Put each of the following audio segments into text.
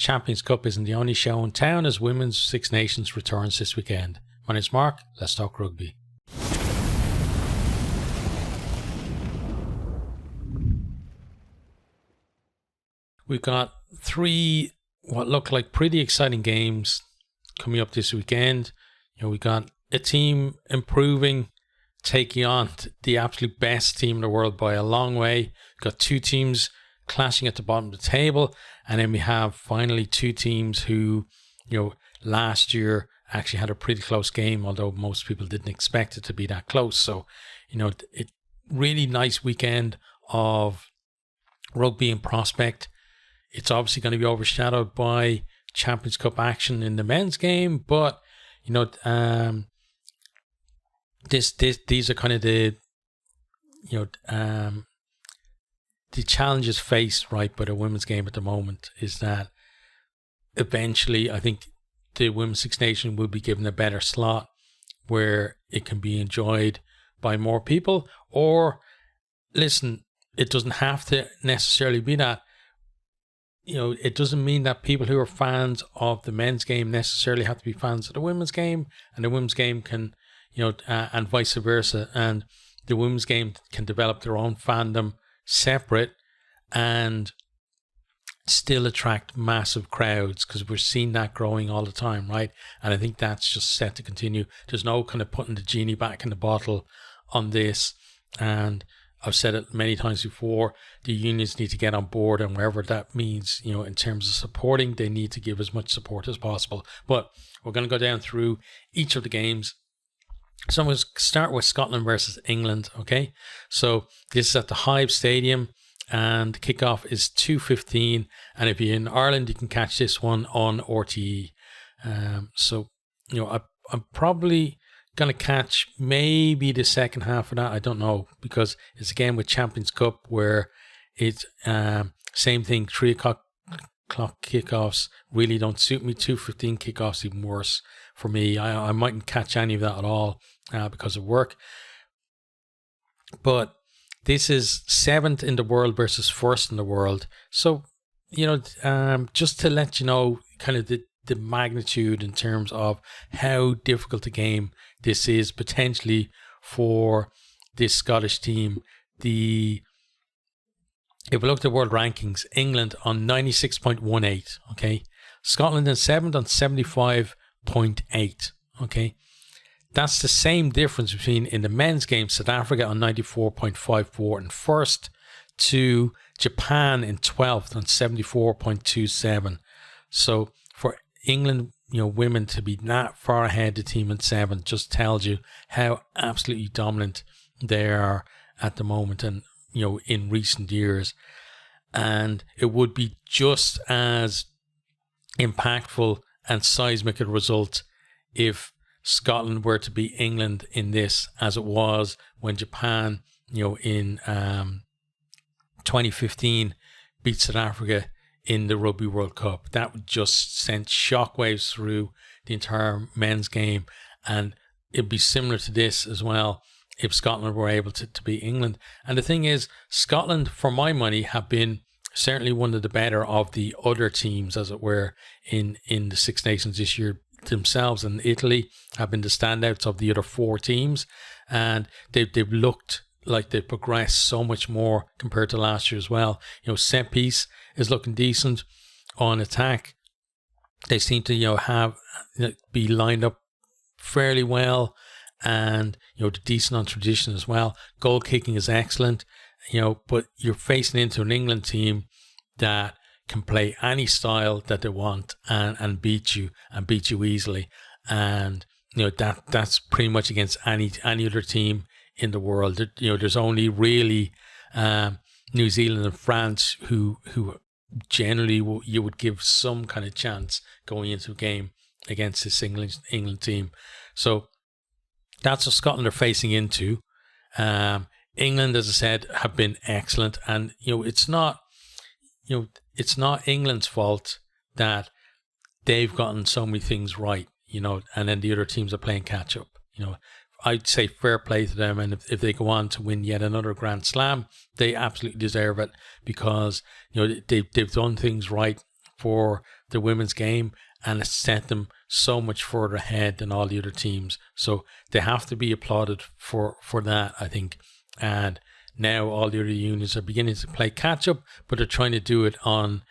Champions Cup isn't the only show in town as Women's Six Nations returns this weekend. My name's Mark, let's talk rugby. We've got 3 what look like pretty exciting games coming up this weekend. We got a team improving, taking on the absolute best team in the world by a long way. We've got 2 teams clashing at the bottom of the table, and then we have finally 2 teams who, last year actually had a pretty close game, although most people didn't expect it to be that close. So, it really nice weekend of rugby in prospect. It's obviously going to be overshadowed by Champions Cup action in the men's game, but these are kind of the challenges faced right by the women's game at the moment. Is that eventually I think the Women's Six Nations will be given a better slot where it can be enjoyed by more people. Or listen, it doesn't have to necessarily be that. It doesn't mean that people who are fans of the men's game necessarily have to be fans of the women's game, and the women's game can, and vice versa. And the women's game can develop their own fandom separate and still attract massive crowds, because we're seeing that growing all the time, right? And I think that's just set to continue. There's no kind of putting the genie back in the bottle on this. And I've said it many times before, the unions need to get on board, and wherever that means, in terms of supporting, they need to give as much support as possible. But we're going to go down through each of the games. So I'm going to start with Scotland versus England, okay? So this is at the Hive Stadium, and kickoff is 2:15, and if you're in Ireland, you can catch this one on RTE. I'm probably going to catch maybe the second half of that. I don't know, because it's a game with Champions Cup where it's same thing, 3 o'clock kickoffs really don't suit me. 2:15 kickoffs even worse for me. I mightn't catch any of that at all because of work. But this is 7th in the world versus 1st in the world. So, just to let you know kind of the magnitude in terms of how difficult a game this is potentially for this Scottish team. If we look at the world rankings, England on 96.18, okay? Scotland in 7th on 75.8, okay? That's the same difference between, in the men's game, South Africa on 94.54 and 1st, to Japan in 12th on 74.27. So for England, women to be that far ahead the team in 7th just tells you how absolutely dominant they are at the moment and, in recent years. And it would be just as impactful and seismic a result if Scotland were to beat England in this as it was when Japan, in 2015 beat South Africa in the Rugby World Cup. That would just send shockwaves through the entire men's game, and it'd be similar to this as well if Scotland were able to beat England. And the thing is, Scotland, for my money, have been certainly one of the better of the other teams, as it were, in the Six Nations this year. Themselves and Italy have been the standouts of the other 4 teams, and they've looked like they've progressed so much more compared to last year as well. Set piece is looking decent. On attack, they seem to be lined up fairly well, and they're decent on tradition as well. Goal kicking is excellent, but you're facing into an England team that can play any style that they want and beat you easily. And that's pretty much against any other team in the world. There's only really New Zealand and France who generally you would give some kind of chance going into a game against this England team. So that's what Scotland are facing into. England, as I said, have been excellent, and it's not England's fault that they've gotten so many things right, and then the other teams are playing catch up. I'd say fair play to them, and if they go on to win yet another Grand Slam, they absolutely deserve it, because they've done things right for the women's game, and it's sent them so much further ahead than all the other teams. So they have to be applauded for that, I think. And now all the other unions are beginning to play catch up, but they're trying to do it on,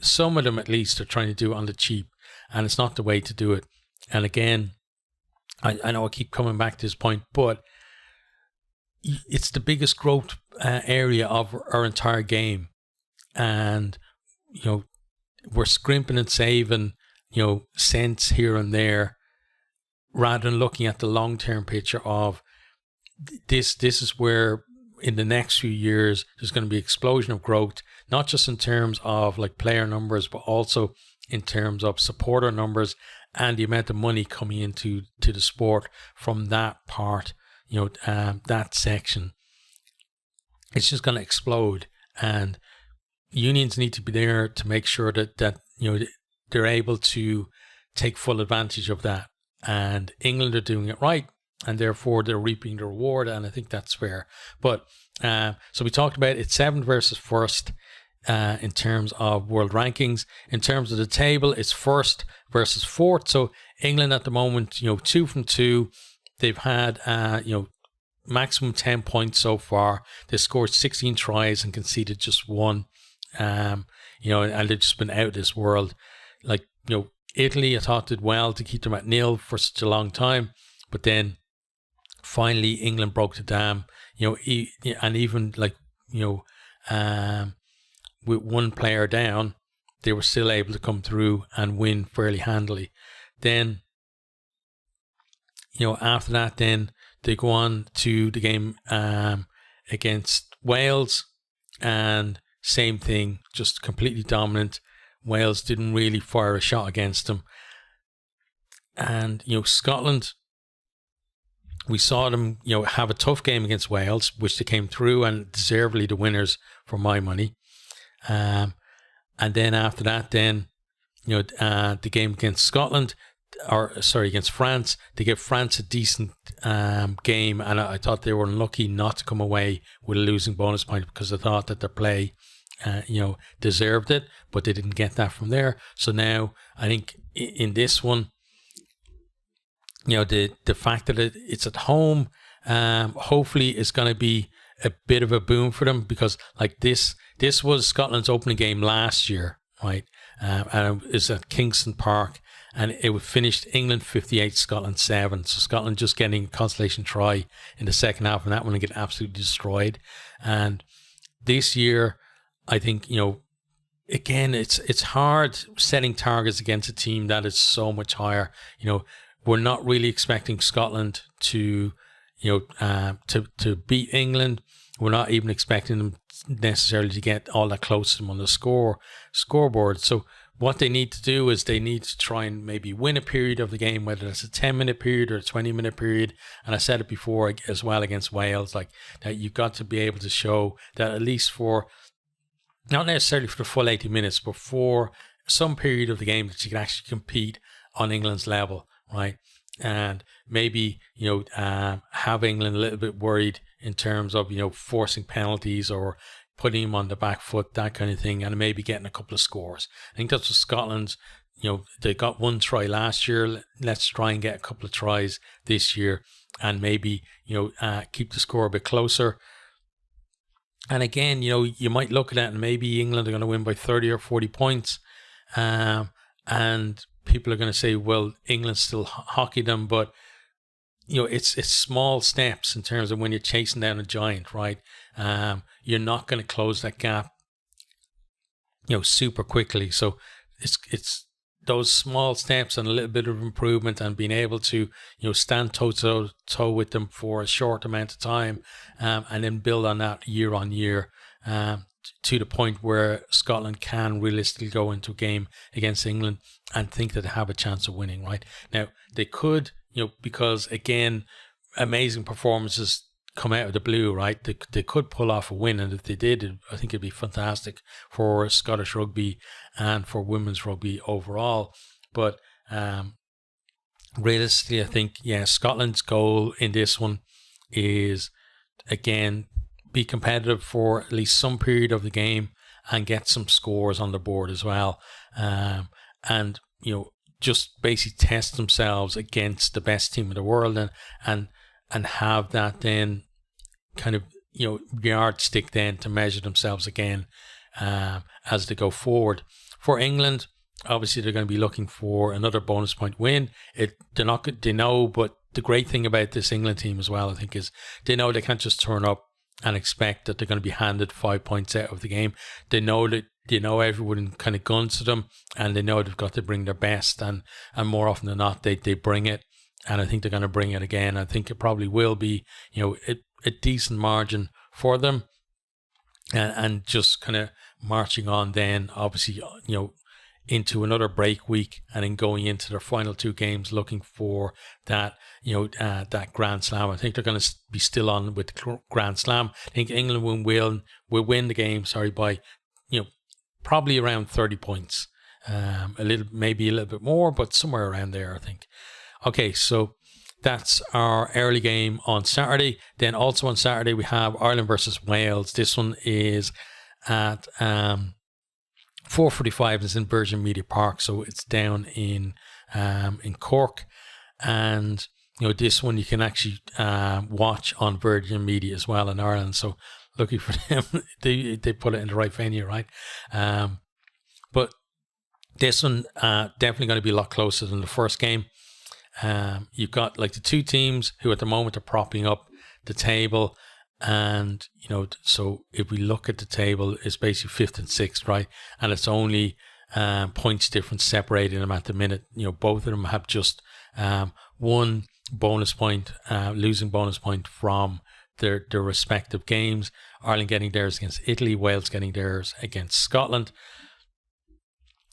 some of them at least are trying to do it on the cheap, and it's not the way to do it. And again, I know I keep coming back to this point, but it's the biggest growth area of our entire game. And, we're scrimping and saving, cents here and there, rather than looking at the long-term picture of this is where in the next few years there's going to be an explosion of growth, not just in terms of like player numbers, but also in terms of supporter numbers and the amount of money coming into the sport from that part, that section. It's just going to explode, and unions need to be there to make sure that they're able to take full advantage of that. And England are doing it right, and therefore they're reaping the reward, and I think that's fair. But so we talked about it's 7th versus 1st in terms of world rankings. In terms of the table, it's 1st versus 4th. So England at the moment, 2 from 2. They've had maximum 10 points so far. They scored 16 tries and conceded just 1. And they've just been out of this world. Italy, I thought, did well to keep them at 0 for such a long time, but then finally England broke the dam. And even with one player down, they were still able to come through and win fairly handily. Then, after that, then they go on to the game against Wales, and same thing, just completely dominant. Wales didn't really fire a shot against them. And, Scotland, we saw them, have a tough game against Wales, which they came through and deservedly the winners for my money. And then after that, the game against against France, they gave France a decent game, and I thought they were unlucky not to come away with a losing bonus point, because I thought that their play deserved it, but they didn't get that from there. So now I think in this one, the fact that it's at home, hopefully is going to be a bit of a boom for them, because this was Scotland's opening game last year, right? And it was at Kingston Park, and it was finished England 58, Scotland 7. So Scotland just getting a consolation try in the second half, and that one get absolutely destroyed. And this year, I think, again, it's hard setting targets against a team that is so much higher. We're not really expecting Scotland to beat England. We're not even expecting them necessarily to get all that close to them on the scoreboard. So what they need to do is they need to try and maybe win a period of the game, whether it's a 10-minute period or a 20-minute period. And I said it before as well against Wales, that you've got to be able to show that at least for, not necessarily for the full 80 minutes, but for some period of the game that you can actually compete on England's level, right? And maybe, have England a little bit worried in terms of, forcing penalties or putting them on the back foot, that kind of thing, and maybe getting a couple of scores. I think that's what Scotland's, they got 1 try last year. Let's try and get a couple of tries this year, and maybe, keep the score a bit closer. And again, you might look at it and maybe England are going to win by 30 or 40 points. And people are going to say, well, England still hockey them, but it's small steps in terms of when you're chasing down a giant, right? You're not going to close that gap, super quickly. So it's those small steps and a little bit of improvement, and being able to, stand toe to toe with them for a short amount of time, and then build on that year on year, to the point where Scotland can realistically go into a game against England and think that they have a chance of winning, right? Now, they could, because again, amazing performances come out of the blue, right? They could pull off a win, and if they did, I think it'd be fantastic for Scottish rugby and for women's rugby overall. But realistically, I think, Scotland's goal in this one is, again, be competitive for at least some period of the game, and get some scores on the board as well. And just basically test themselves against the best team in the world, and have that then kind of yardstick then to measure themselves again as they go forward. For England, obviously they're going to be looking for another bonus point win. They know, but the great thing about this England team as well, I think, is they know they can't just turn up and expect that they're going to be handed 5 points out of the game. They know that everyone kind of guns to them, and they know they've got to bring their best, and more often than not they bring it, and I think they're going to bring it again. I think it probably will be a decent margin for them, and just kind of marching on then obviously into another break week, and then going into their final 2 games looking for that that Grand Slam. I think they're going to be still on with the Grand Slam. I think England will win the game by probably around 30 points, maybe a little bit more, but somewhere around there, I think. Okay, so that's our early game on Saturday. Then also on Saturday we have Ireland versus Wales. This one is at 4:45. It's in Virgin Media Park, so it's down in Cork, and this one you can actually watch on Virgin Media as well in Ireland. So lucky for them, they put it in the right venue, right? But this one definitely going to be a lot closer than the first game. You've got like the 2 teams who at the moment are propping up the table, and so if we look at the table, it's basically 5th and 6th, right? And it's only points difference separating them at the minute. Both of them have just one bonus point, losing bonus point from their respective games. Ireland getting theirs against Italy, Wales getting theirs against Scotland.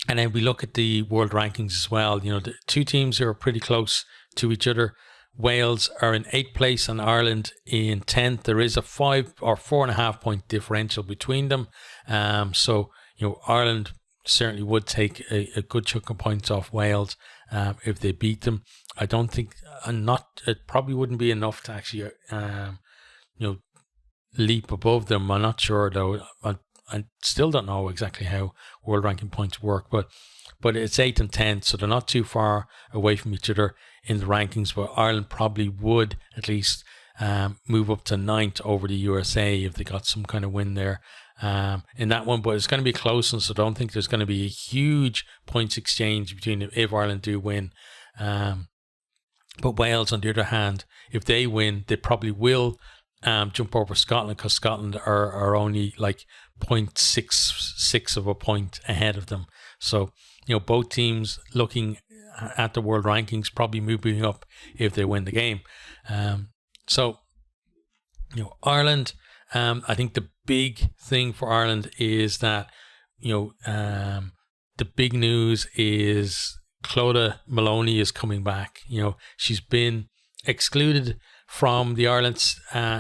And then we look at the world rankings as well. The 2 teams are pretty close to each other. Wales are in 8th place and Ireland in 10th. There is a 5 or 4.5 point differential between them. So Ireland certainly would take a good chunk of points off Wales if they beat them. I don't think, it probably wouldn't be enough to actually leap above them. I'm not sure though. I still don't know exactly how world ranking points work, but it's 8th and 10th, so they're not too far away from each other in the rankings. But Ireland probably would at least move up to 9th over the USA if they got some kind of win there in that one. But it's going to be close, and so I don't think there's going to be a huge points exchange between them if Ireland do win. But Wales, on the other hand, if they win, they probably will jump over Scotland, because Scotland are only like 0.66 of a point ahead of them. So both teams looking at the world rankings probably moving up if they win the game. So Ireland, I think the big thing for Ireland is that the big news is Clodagh Maloney is coming back. She's been excluded from the Ireland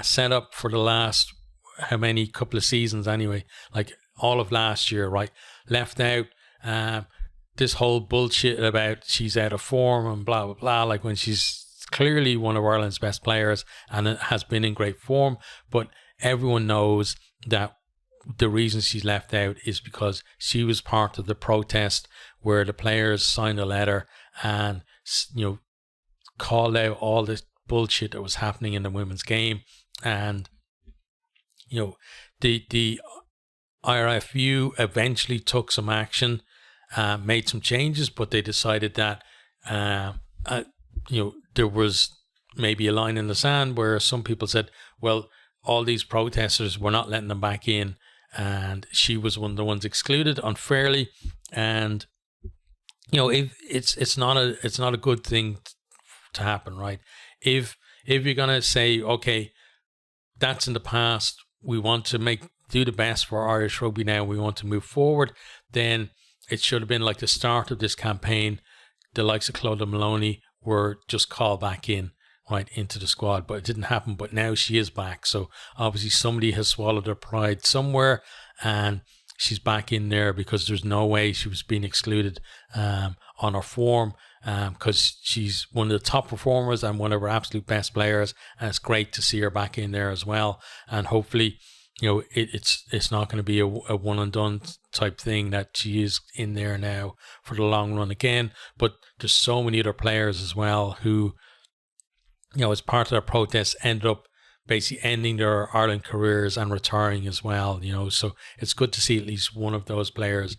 setup for the last couple of seasons anyway, like all of last year, right? Left out. This whole bullshit about she's out of form and blah blah blah, like when she's clearly one of Ireland's best players and has been in great form. But everyone knows that the reason she's left out is because she was part of the protest where the players signed a letter and called out all this bullshit that was happening in the women's game. And the IRFU eventually took some action, made some changes, but they decided that there was maybe a line in the sand where some people said, well, all these protesters, we're not letting them back in, and she was one of the ones excluded unfairly. And if it's not a good thing to happen, right? If you're gonna say, okay, that's in the past, we want to do the best for Irish rugby now, we want to move forward, then it should have been like the start of this campaign. The likes of Clodagh Maloney were just called back in, right, into the squad, but it didn't happen. But now she is back, so obviously somebody has swallowed her pride somewhere, and she's back in there, because there's no way she was being excluded on her form, because she's one of the top performers and one of our absolute best players, and it's great to see her back in there as well. And hopefully it's not going to be a one and done type thing, that she is in there now for the long run again. But there's so many other players as well who, as part of their protests, ended up basically ending their Ireland careers and retiring as well. So it's good to see at least one of those players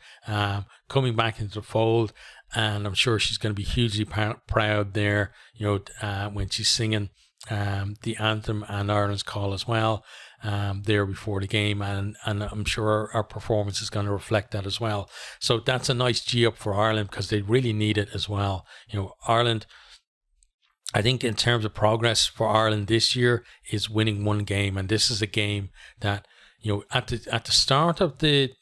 coming back into the fold, and I'm sure she's going to be hugely proud there. When she's singing the anthem and Ireland's call as well, there before the game, and I'm sure our performance is going to reflect that as well. So that's a nice G up for Ireland, because they really need it as well. Ireland, I think in terms of progress for Ireland this year, is winning one game, and this is a game that, at the start of the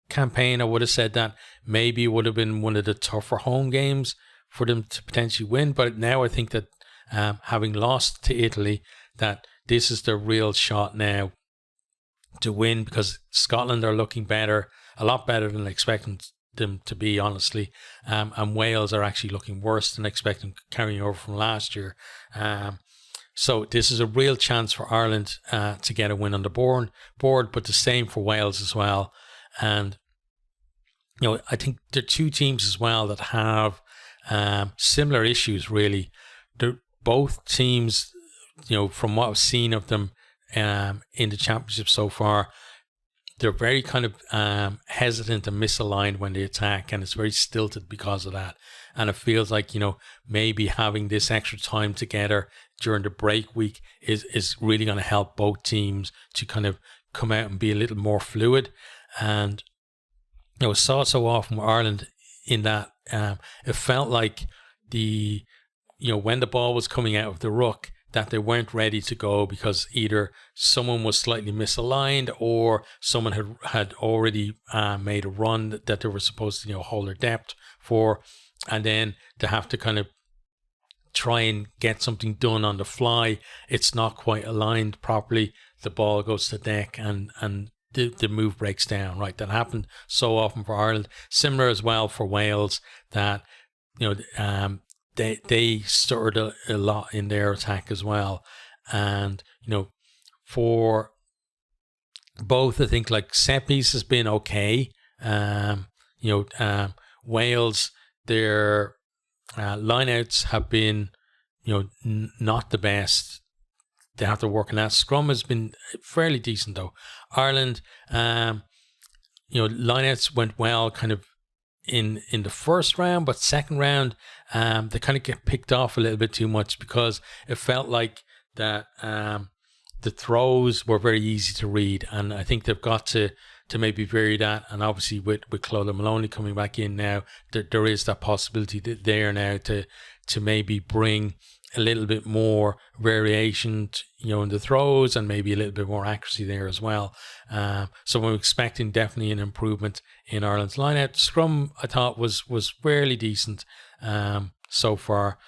campaign, I would have said that maybe it would have been one of the tougher home games for them to potentially win. But now I think that having lost to Italy, that this is the real shot now to win, because Scotland are looking better, a lot better than expecting them to be, honestly, and Wales are actually looking worse than expecting, carrying over from last year. So this is a real chance for Ireland to get a win on the board, but the same for Wales as well. And I think there are two teams as well that have similar issues, really. They're both teams, from what I've seen of them in the championship so far, they're very kind of hesitant and misaligned when they attack, and it's very stilted because of that. And it feels like, maybe having this extra time together during the break week is really going to help both teams to kind of come out and be a little more fluid. And I saw it so often with Ireland in that it felt like when the ball was coming out of the ruck, that they weren't ready to go, because either someone was slightly misaligned, or someone had already made a run that they were supposed to hold their depth for, and then to have to kind of try and get something done on the fly. It's not quite aligned properly. The ball goes to deck, and the move breaks down. Right, that happened so often for Ireland. Similar as well for Wales, that They stirred a lot in their attack as well. And, for both, I think, like, set piece has been okay. Wales, their lineouts have been, not the best. They have to work on that. Scrum has been fairly decent, though. Ireland, lineouts went well kind of in the first round, but second round, they kind of get picked off a little bit too much, because it felt like that the throws were very easy to read, and I think they've got to maybe vary that. And obviously with Clodagh Maloney coming back in now, there is that possibility there now to maybe bring a little bit more variation, in the throws, and maybe a little bit more accuracy there as well. So I'm expecting definitely an improvement in Ireland's lineout. Scrum, I thought, was fairly decent so far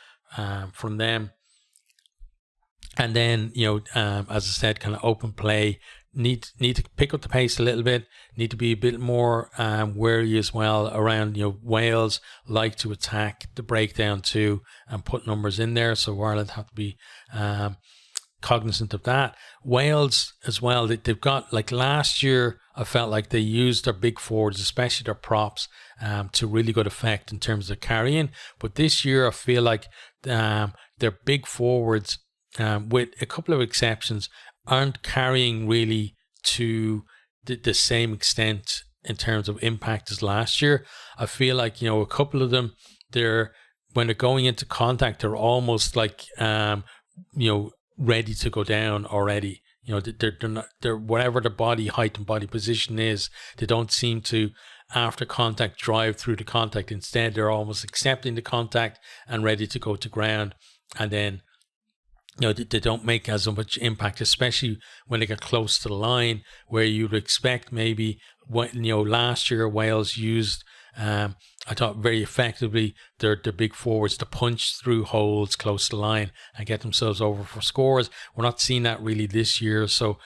from them. And then, as I said, kind of open play, need to pick up the pace a little bit, need to be a bit more wary as well around, Wales like to attack the breakdown too and put numbers in there. So Ireland have to be cognizant of that. Wales as well, they've got, like last year, I felt like they used their big forwards, especially their props, to really good effect in terms of carrying. But this year, I feel like their big forwards, with a couple of exceptions, aren't carrying really to the same extent in terms of impact as last year. I feel like, a couple of them, when they're going into contact, they're almost like, ready to go down already. They're whatever the body height and body position is, they don't seem to, after contact, drive through the contact. Instead, they're almost accepting the contact and ready to go to ground. And then, they don't make as much impact, especially when they get close to the line, where you'd expect maybe, last year Wales used, I thought, very effectively their big forwards to punch through holes close to the line and get themselves over for scores. We're not seeing that really this year, so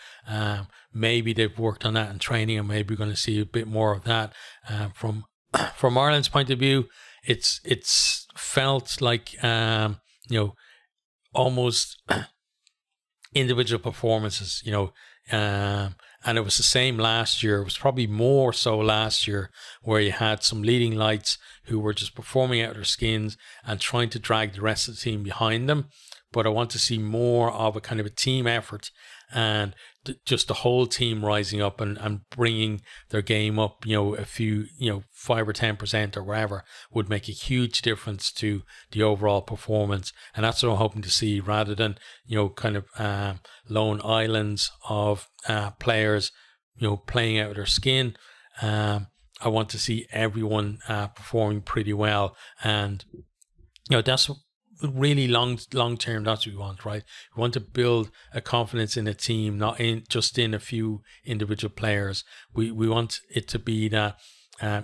maybe they've worked on that in training, and maybe we're going to see a bit more of that. From Ireland's point of view, it's felt like almost individual performances, And it was the same last year. It was probably more so last year, where you had some leading lights who were just performing out of their skins and trying to drag the rest of the team behind them. But I want to see more of a kind of a team effort, and just the whole team rising up and bringing their game up, a few, 5 or 10% or whatever, would make a huge difference to the overall performance. And that's what I'm hoping to see, rather than, kind of lone islands of players, playing out of their skin. I want to see everyone performing pretty well. And, that's really long term. That's what we want, right? We want to build a confidence in a team, not just in a few individual players. We want it to be that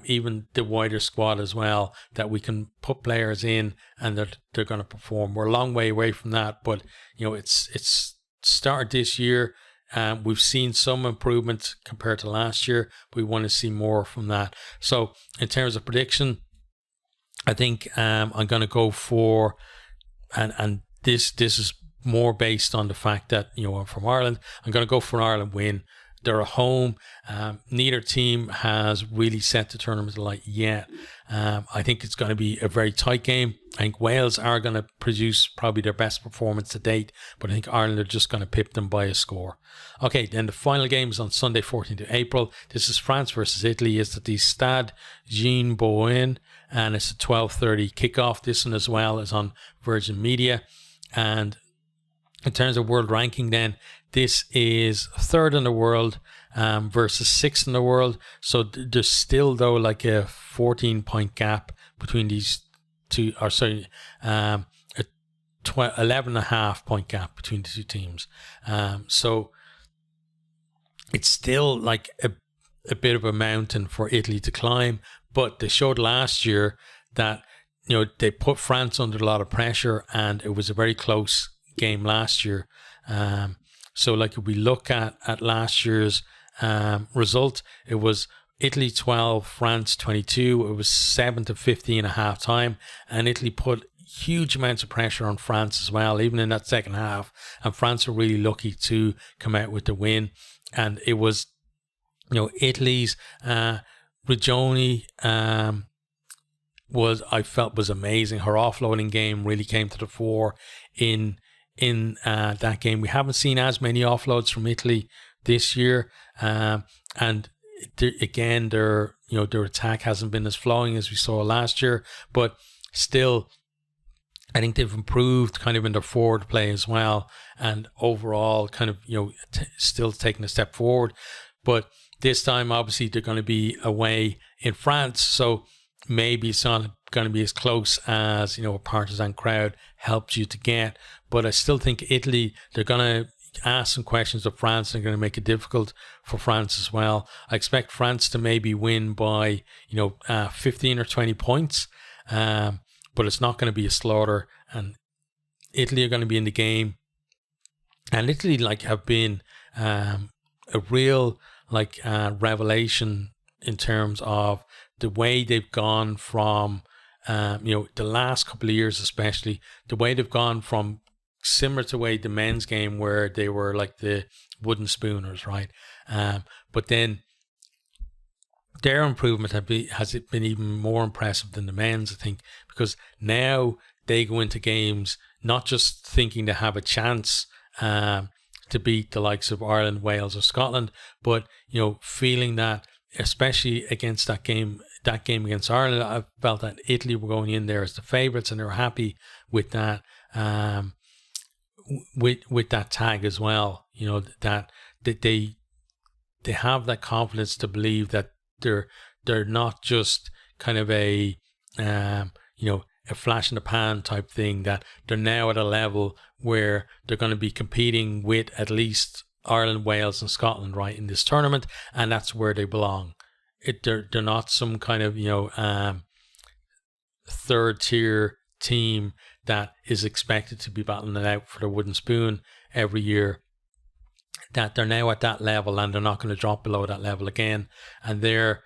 even the wider squad as well, that we can put players in and that they're going to perform. We're a long way away from that, but it's started this year. We've seen some improvement compared to last year. We want to see more from that. So in terms of prediction, I think I'm going to go for, and this is more based on the fact that I'm from Ireland. I'm going to go for an Ireland win. They're at home. Neither team has really set the tournament alight yet. I think it's going to be a very tight game. I think Wales are going to produce probably their best performance to date, but I think Ireland are just going to pip them by a score. Okay, then the final game is on Sunday, 14th of April. This is France versus Italy. It's at the Stade Jean Bouin, and it's a 12:30 kickoff. This one as well is on Virgin Media. And in terms of world ranking, then, this is third in the world versus sixth in the world. So there's still, though, like a 14-point gap between these two, or sorry, a 11.5-point gap between the two teams. So it's still like a bit of a mountain for Italy to climb. But they showed last year that, they put France under a lot of pressure, and it was a very close game last year. So like if we look at last year's result, it was Italy 12, France 22. It was 7-15 at half time, and Italy put huge amounts of pressure on France as well, even in that second half. And France were really lucky to come out with the win. And it was, Italy's Regioni I felt was amazing. Her offloading game really came to the fore in that game. We haven't seen as many offloads from Italy this year, and again, their attack hasn't been as flowing as we saw last year. But still, I think they've improved kind of in their forward play as well, and overall, kind of still taking a step forward. But this time, obviously, they're going to be away in France, so maybe it's not going to be as close as a partisan crowd helped you to get. But I still think Italy, they're going to ask some questions of France. They're going to make it difficult for France as well. I expect France to maybe win by 15 or 20 points, but it's not going to be a slaughter. And Italy are going to be in the game, and Italy have been a real revelation in terms of the way they've gone from the last couple of years, especially the way they've gone from similar to the way the men's game, where they were like the wooden spooners, right? But then their improvement has it been even more impressive than the men's, I think, because now they go into games not just thinking to have a chance to beat the likes of Ireland, Wales, or Scotland, but feeling that, especially against that game against Ireland, I felt that Italy were going in there as the favourites, and they were happy with that. With that tag as well, that they have that confidence to believe that they're not just kind of a flash in the pan type thing, that they're now at a level where they're going to be competing with at least Ireland, Wales, and Scotland, right, in this tournament, and that's where they belong. They're not some kind of third tier team that is expected to be battling it out for the wooden spoon every year. That they're now at that level, and they're not going to drop below that level again. And they're,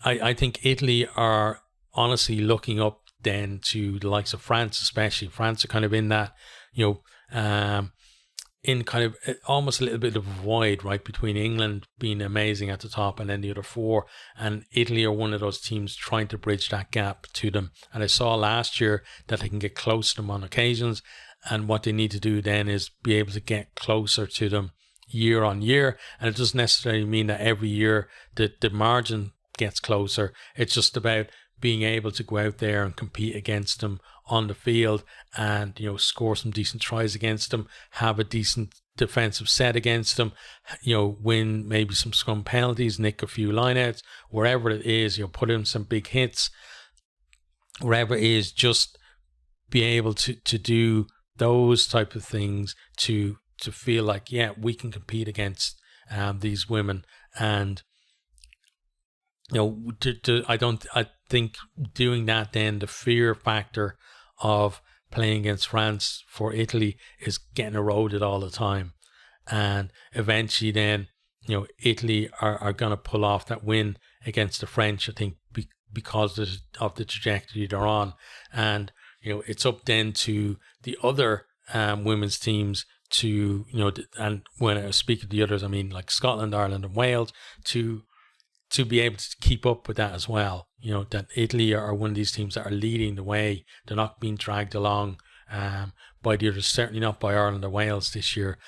I think Italy are honestly looking up then to the likes of France, especially. France are kind of in that, in kind of almost a little bit of a void, right, between England being amazing at the top and then the other four, and Italy are one of those teams trying to bridge that gap to them. And I saw last year that they can get close to them on occasions, and what they need to do then is be able to get closer to them year on year. And it doesn't necessarily mean that every year the margin gets closer. It's just about being able to go out there and compete against them on the field and, you know, score some decent tries against them, have a decent defensive set against them, you know, win maybe some scrum penalties, nick a few lineouts, wherever it is, you know, put in some big hits, wherever it is, just be able to do those type of things to feel like, yeah, we can compete against these women. And you know, I think doing that, then the fear factor of playing against France for Italy is getting eroded all the time. And eventually then, you know, Italy are going to pull off that win against the French, I think, because of the trajectory they're on. And, you know, it's up then to the other women's teams to, you know, and when I speak of the others, I mean like Scotland, Ireland and Wales, to be able to keep up with that as well. You know, that Italy are one of these teams that are leading the way. They're not being dragged along by the others, certainly not by Ireland or Wales this year.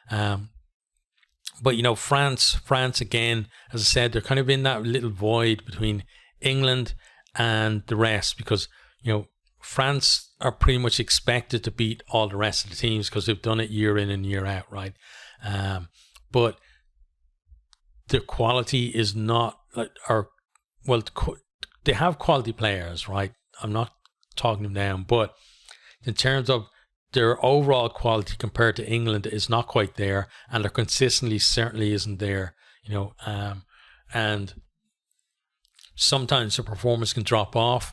But, you know, France again, as I said, they're kind of in that little void between England and the rest, because, you know, France are pretty much expected to beat all the rest of the teams because they've done it year in and year out, right? But the quality is not, they have quality players, right? I'm not talking them down, but in terms of their overall quality compared to England is not quite there, and their consistency certainly isn't there, you know, and sometimes the performance can drop off,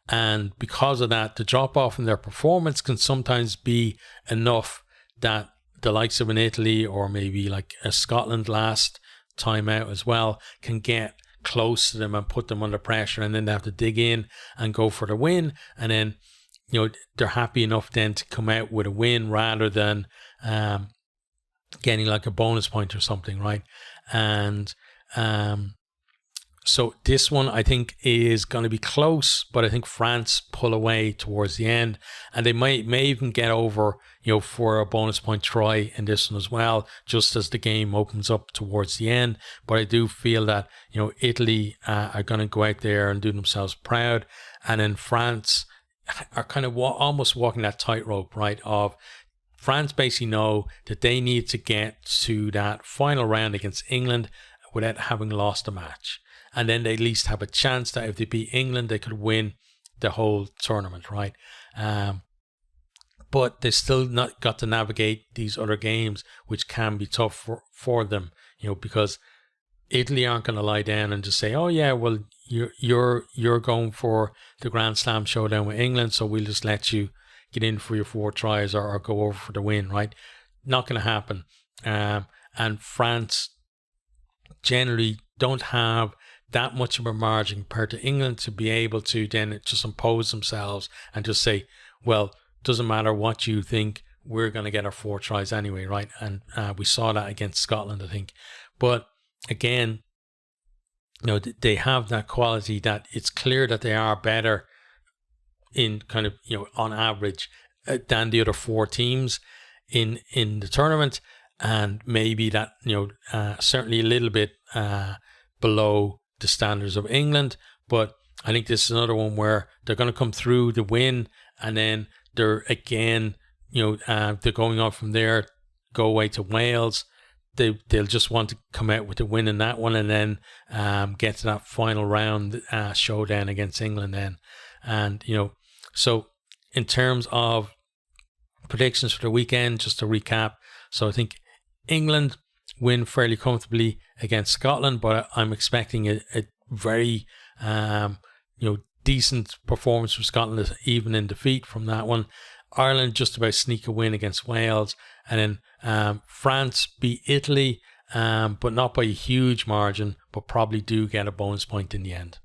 and because of that, the drop off in their performance can sometimes be enough that the likes of an Italy or maybe like a Scotland last time out as well can get close to them and put them under pressure, and then they have to dig in and go for the win, and then, you know, they're happy enough then to come out with a win rather than getting like a bonus point or something, right? And so this one I think is going to be close, but I think France pull away towards the end, and they may even get over, you know, for a bonus point try in this one as well, just as the game opens up towards the end. But I do feel that, you know, Italy are going to go out there and do themselves proud, and then France are kind of almost walking that tightrope, right? Of France basically know that they need to get to that final round against England without having lost a match. And then they at least have a chance that if they beat England, they could win the whole tournament, right? But they still not got to navigate these other games, which can be tough for them, you know, because Italy aren't going to lie down and just say, oh yeah, well, you're going for the Grand Slam showdown with England, so we'll just let you get in for your 4 tries or go over for the win, right? Not going to happen. And France generally don't have that much of a margin compared to England to be able to then just impose themselves and just say, well, doesn't matter what you think, we're going to get our 4 tries anyway, right? And we saw that against Scotland, I think. But again, you know, they have that quality that it's clear that they are better in kind of, you know, on average than the other 4 teams in the tournament, and maybe that, you know, certainly a little bit below the standards of England. But I think this is another one where they're going to come through the win, and then they're again, you know, they're going on from there, go away to Wales. They'll just want to come out with the win in that one, and then get to that final round showdown against England then. And, you know, so in terms of predictions for the weekend, just to recap, so I think England win fairly comfortably against Scotland, but I'm expecting a very you know, decent performance from Scotland, even in defeat from that one. Ireland just about sneak a win against Wales, and then France beat Italy, but not by a huge margin, but probably do get a bonus point in the end.